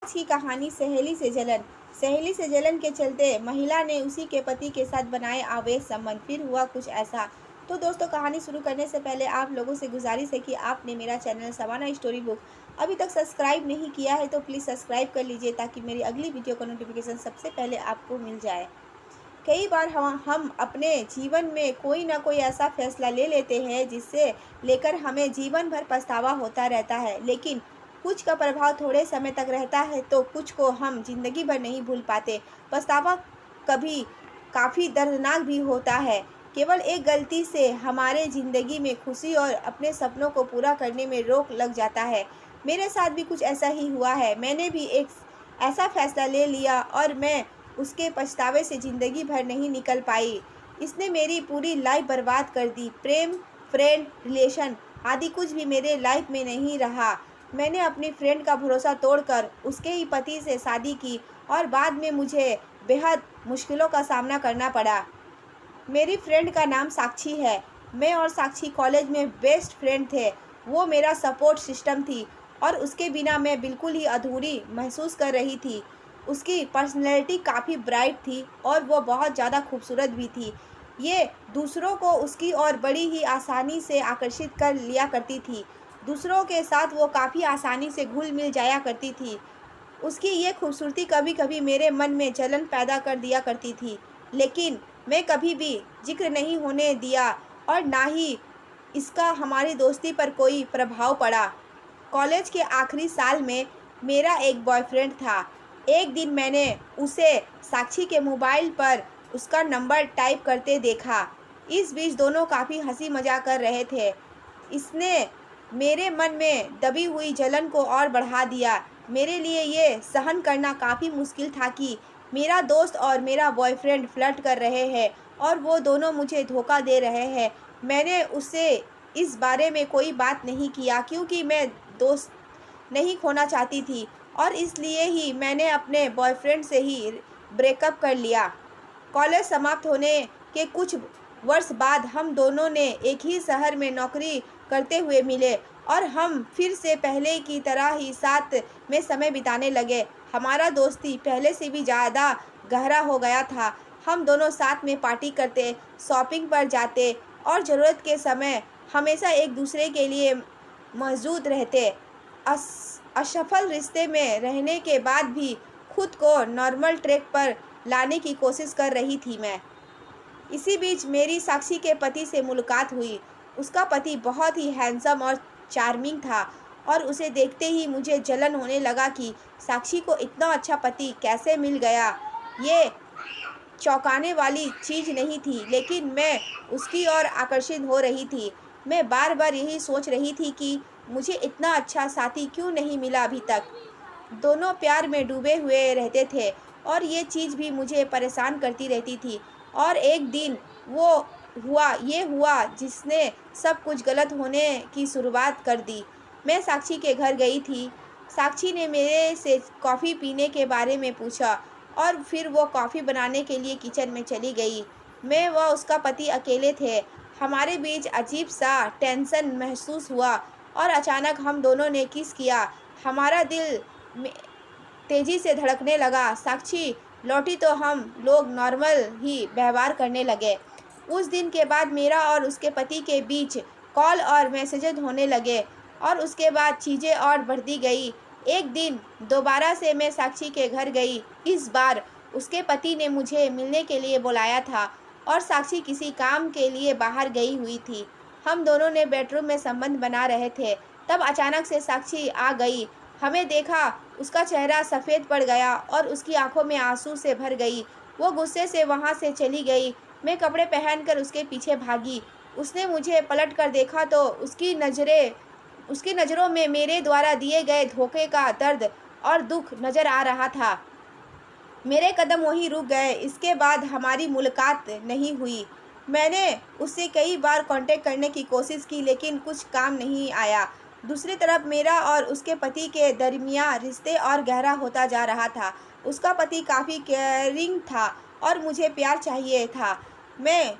आज की कहानी सहेली से जलन। सहेली से जलन के चलते महिला ने उसी के पति के साथ बनाए अवैध संबंध। फिर हुआ कुछ ऐसा। तो दोस्तों, कहानी शुरू करने से पहले आप लोगों से गुजारिश है कि आपने मेरा चैनल सवाना स्टोरी बुक अभी तक सब्सक्राइब नहीं किया है तो प्लीज़ सब्सक्राइब कर लीजिए ताकि मेरी अगली वीडियो का नोटिफिकेशन सबसे पहले आपको मिल जाए। कई बार हम अपने जीवन में कोई ना कोई ऐसा फैसला ले लेते हैं जिससे लेकर हमें जीवन भर पछतावा होता रहता है, लेकिन कुछ का प्रभाव थोड़े समय तक रहता है तो कुछ को हम जिंदगी भर नहीं भूल पाते। पछतावा कभी काफ़ी दर्दनाक भी होता है। केवल एक गलती से हमारे ज़िंदगी में खुशी और अपने सपनों को पूरा करने में रोक लग जाता है। मेरे साथ भी कुछ ऐसा ही हुआ है। मैंने भी एक ऐसा फैसला ले लिया और मैं उसके पछतावे से ज़िंदगी भर नहीं निकल पाई। इसने मेरी पूरी लाइफ बर्बाद कर दी। प्रेम, फ्रेंड, रिलेशन आदि कुछ भी मेरे लाइफ में नहीं रहा। मैंने अपनी फ्रेंड का भरोसा तोड़कर उसके ही पति से शादी की और बाद में मुझे बेहद मुश्किलों का सामना करना पड़ा। मेरी फ्रेंड का नाम साक्षी है। मैं और साक्षी कॉलेज में बेस्ट फ्रेंड थे। वो मेरा सपोर्ट सिस्टम थी और उसके बिना मैं बिल्कुल ही अधूरी महसूस कर रही थी। उसकी पर्सनैलिटी काफ़ी ब्राइट थी और वो बहुत ज़्यादा खूबसूरत भी थी। ये दूसरों को उसकी और बड़ी ही आसानी से आकर्षित कर लिया करती थी। दूसरों के साथ वो काफ़ी आसानी से घुल मिल जाया करती थी। उसकी ये खूबसूरती कभी कभी मेरे मन में जलन पैदा कर दिया करती थी, लेकिन मैं कभी भी जिक्र नहीं होने दिया और ना ही इसका हमारी दोस्ती पर कोई प्रभाव पड़ा। कॉलेज के आखिरी साल में मेरा एक बॉयफ्रेंड था। एक दिन मैंने उसे साक्षी के मोबाइल पर उसका नंबर टाइप करते देखा। इस बीच दोनों काफ़ी हंसी मजाक कर रहे थे। इसने मेरे मन में दबी हुई जलन को और बढ़ा दिया। मेरे लिए ये सहन करना काफ़ी मुश्किल था कि मेरा दोस्त और मेरा बॉयफ्रेंड फ्लर्ट कर रहे हैं और वो दोनों मुझे धोखा दे रहे हैं। मैंने उससे इस बारे में कोई बात नहीं किया क्योंकि मैं दोस्त नहीं खोना चाहती थी और इसलिए ही मैंने अपने बॉयफ्रेंड से ही ब्रेकअप कर लिया। कॉलेज समाप्त होने के कुछ वर्ष बाद हम दोनों ने एक ही शहर में नौकरी करते हुए मिले और हम फिर से पहले की तरह ही साथ में समय बिताने लगे। हमारा दोस्ती पहले से भी ज़्यादा गहरा हो गया था। हम दोनों साथ में पार्टी करते, शॉपिंग पर जाते और ज़रूरत के समय हमेशा एक दूसरे के लिए मौजूद रहते। असफल रिश्ते में रहने के बाद भी खुद को नॉर्मल ट्रैक पर लाने की कोशिश कर रही थी मैं। इसी बीच मेरी साक्षी के पति से मुलाकात हुई। उसका पति बहुत ही हैंडसम और चार्मिंग था और उसे देखते ही मुझे जलन होने लगा कि साक्षी को इतना अच्छा पति कैसे मिल गया। ये चौंकाने वाली चीज़ नहीं थी, लेकिन मैं उसकी ओर आकर्षित हो रही थी। मैं बार बार यही सोच रही थी कि मुझे इतना अच्छा साथी क्यों नहीं मिला अभी तक। दोनों प्यार में डूबे हुए रहते थे और ये चीज़ भी मुझे परेशान करती रहती थी। और एक दिन ये हुआ जिसने सब कुछ गलत होने की शुरुआत कर दी। मैं साक्षी के घर गई थी। साक्षी ने मेरे से कॉफ़ी पीने के बारे में पूछा और फिर वो कॉफ़ी बनाने के लिए किचन में चली गई। मैं व उसका पति अकेले थे। हमारे बीच अजीब सा टेंशन महसूस हुआ और अचानक हम दोनों ने किस किया। हमारा दिल तेज़ी से धड़कने लगा। साक्षी लौटी तो हम लोग नॉर्मल ही व्यवहार करने लगे। उस दिन के बाद मेरा और उसके पति के बीच कॉल और मैसेजेस होने लगे और उसके बाद चीज़ें और बढ़ती गई। एक दिन दोबारा से मैं साक्षी के घर गई। इस बार उसके पति ने मुझे मिलने के लिए बुलाया था और साक्षी किसी काम के लिए बाहर गई हुई थी। हम दोनों ने बेडरूम में संबंध बना रहे थे, तब अचानक से साक्षी आ गई। हमें देखा, उसका चेहरा सफ़ेद पड़ गया और उसकी आंखों में आंसू से भर गई। वो गुस्से से वहाँ से चली गई। मैं कपड़े पहनकर उसके पीछे भागी। उसने मुझे पलट कर देखा तो उसकी नज़रों में मेरे द्वारा दिए गए धोखे का दर्द और दुख नज़र आ रहा था। मेरे कदम वहीं रुक गए। इसके बाद हमारी मुलाकात नहीं हुई। मैंने उससे कई बार कांटेक्ट करने की कोशिश की, लेकिन कुछ काम नहीं आया। दूसरी तरफ मेरा और उसके पति के दरमियान रिश्ते और गहरा होता जा रहा था। उसका पति काफ़ी केयरिंग था और मुझे प्यार चाहिए था। मैं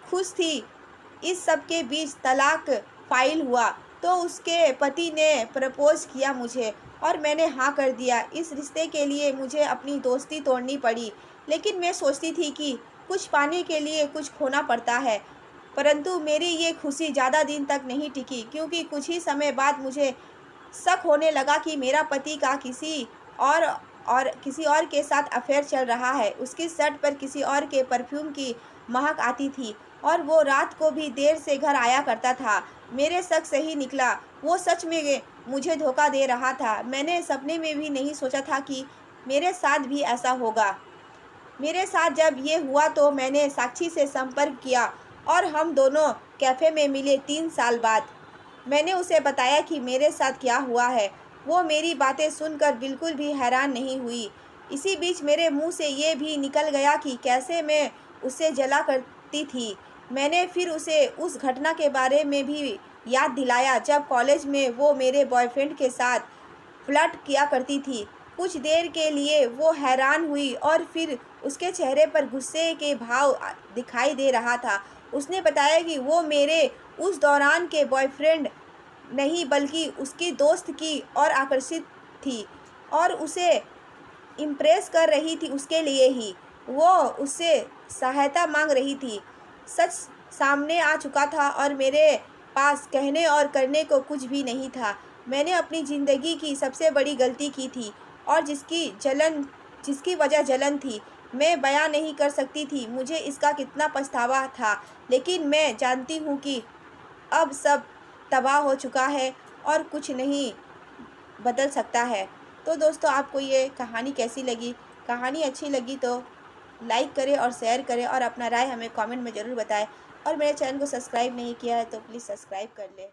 खुश थी। इस सब के बीच तलाक फाइल हुआ तो उसके पति ने प्रपोज किया मुझे और मैंने हाँ कर दिया। इस रिश्ते के लिए मुझे अपनी दोस्ती तोड़नी पड़ी, लेकिन मैं सोचती थी कि कुछ पाने के लिए कुछ खोना पड़ता है। परंतु मेरी ये खुशी ज़्यादा दिन तक नहीं टिकी, क्योंकि कुछ ही समय बाद मुझे शक होने लगा कि मेरा पति का और किसी और के साथ अफेयर चल रहा है। उसकी शर्ट पर किसी और के परफ्यूम की महक आती थी और वो रात को भी देर से घर आया करता था। मेरे शक सही निकला, वो सच में मुझे धोखा दे रहा था। मैंने सपने में भी नहीं सोचा था कि मेरे साथ भी ऐसा होगा। मेरे साथ जब ये हुआ तो मैंने साक्षी से संपर्क किया और हम दोनों कैफ़े में मिले 3 साल बाद। मैंने उसे बताया कि मेरे साथ क्या हुआ है। वो मेरी बातें सुनकर बिल्कुल भी हैरान नहीं हुई। इसी बीच मेरे मुंह से ये भी निकल गया कि कैसे मैं उसे जला करती थी। मैंने फिर उसे उस घटना के बारे में भी याद दिलाया जब कॉलेज में वो मेरे बॉयफ्रेंड के साथ फ्लर्ट किया करती थी। कुछ देर के लिए वो हैरान हुई और फिर उसके चेहरे पर गुस्से के भाव दिखाई दे रहा था। उसने बताया कि वो मेरे उस दौरान के बॉयफ्रेंड नहीं बल्कि उसकी दोस्त की और आकर्षित थी और उसे इम्प्रेस कर रही थी। उसके लिए ही वो उससे सहायता मांग रही थी। सच सामने आ चुका था और मेरे पास कहने और करने को कुछ भी नहीं था। मैंने अपनी ज़िंदगी की सबसे बड़ी गलती की थी और जिसकी वजह जलन थी। मैं बयां नहीं कर सकती थी मुझे इसका कितना पछतावा था, लेकिन मैं जानती हूँ कि अब सब तबाह हो चुका है और कुछ नहीं बदल सकता है। तो दोस्तों, आपको ये कहानी कैसी लगी? कहानी अच्छी लगी तो लाइक करें और शेयर करें और अपना राय हमें कमेंट में ज़रूर बताएं। और मेरे चैनल को सब्सक्राइब नहीं किया है तो प्लीज़ सब्सक्राइब कर लें।